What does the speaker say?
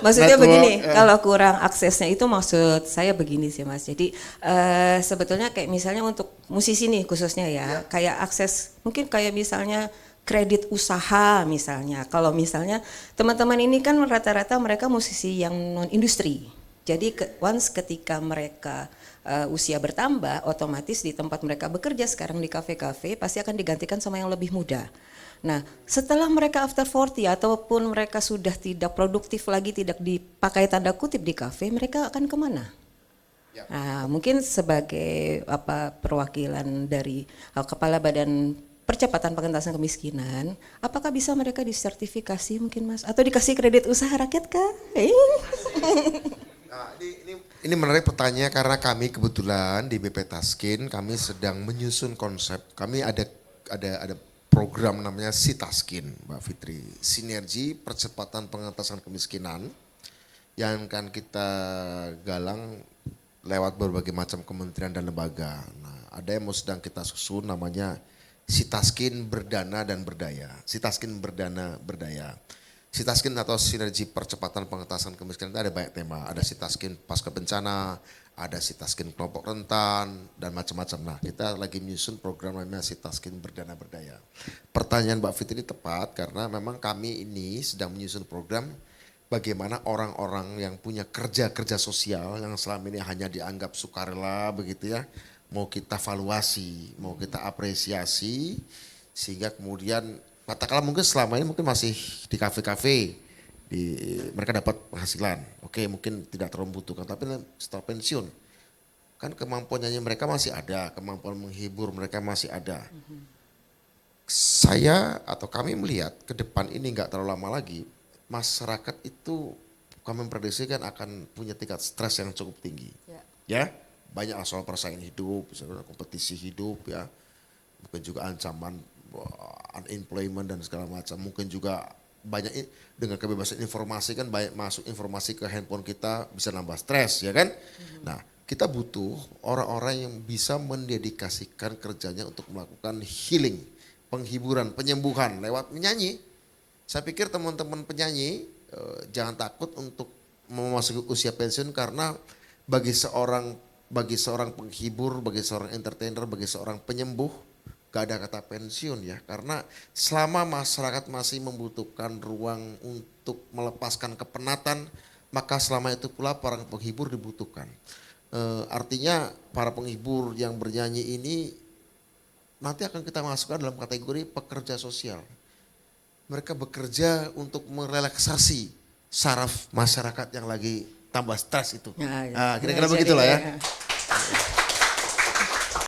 Maksudnya network, begini, kalau kurang aksesnya itu maksud saya begini sih Mas. Jadi sebetulnya kayak misalnya untuk musisi nih khususnya ya, kayak akses mungkin kayak misalnya kredit usaha misalnya. Kalau misalnya teman-teman ini kan rata-rata mereka musisi yang non industri. Jadi once ketika mereka usia bertambah, otomatis di tempat mereka bekerja sekarang di kafe-kafe pasti akan digantikan sama yang lebih muda. Nah, setelah mereka after 40 ataupun mereka sudah tidak produktif lagi, tidak dipakai tanda kutip di kafe, mereka akan kemana? Nah, mungkin sebagai perwakilan dari Kepala Badan Percepatan Pengentasan Kemiskinan, apakah bisa mereka disertifikasi mungkin Mas? Atau dikasih kredit usaha rakyat kah? Nah, ini menarik pertanyaan karena kami kebetulan di BP Taskin kami sedang menyusun konsep. Kami ada program namanya Sitaskin, Mbak Fitri, Sinergi Percepatan Pengentasan Kemiskinan yang akan kita galang lewat berbagai macam kementerian dan lembaga. Nah, ada yang mau sedang kita susun namanya Sitaskin Berdana dan Berdaya. Sitaskin Berdana Berdaya. Sitaskin atau Sinergi Percepatan Pengentasan Kemiskinan itu ada banyak tema. Ada Sitaskin Pasca Bencana, ada Sitaskin Kelompok Rentan, dan macam-macam. Nah, kita lagi menyusun program namanya Sitaskin Berdana Berdaya. Pertanyaan Mbak Fitri tepat karena memang kami ini sedang menyusun program bagaimana orang-orang yang punya kerja-kerja sosial yang selama ini hanya dianggap sukarela begitu ya, mau kita valuasi, mau kita apresiasi, sehingga kemudian katakanlah mungkin selama ini mungkin masih di kafe-kafe, mereka dapat penghasilan, oke mungkin tidak terlalu membutuhkan, tapi setelah pensiun kan kemampuan nyanyi mereka masih ada, kemampuan menghibur mereka masih ada. Saya atau kami melihat ke depan ini nggak terlalu lama lagi, masyarakat itu kami memprediksikan akan punya tingkat stres yang cukup tinggi. Ya, banyak soal persaingan hidup, kompetisi hidup ya, mungkin juga ancaman unemployment dan segala macam, mungkin juga banyak dengan kebebasan informasi kan banyak masuk informasi ke handphone kita bisa nambah stres ya kan. Nah kita butuh orang-orang yang bisa mendedikasikan kerjanya untuk melakukan healing, penghiburan, penyembuhan lewat menyanyi. Saya pikir teman-teman penyanyi jangan takut untuk memasuki usia pensiun karena bagi seorang penghibur, bagi seorang entertainer, bagi seorang penyembuh gak ada kata pensiun ya, karena selama masyarakat masih membutuhkan ruang untuk melepaskan kepenatan, maka selama itu pula para penghibur dibutuhkan. Artinya para penghibur yang bernyanyi ini nanti akan kita masukkan dalam kategori pekerja sosial. Mereka bekerja untuk merelaksasi saraf masyarakat yang lagi tambah stres itu. Kira-kira begitulah ya.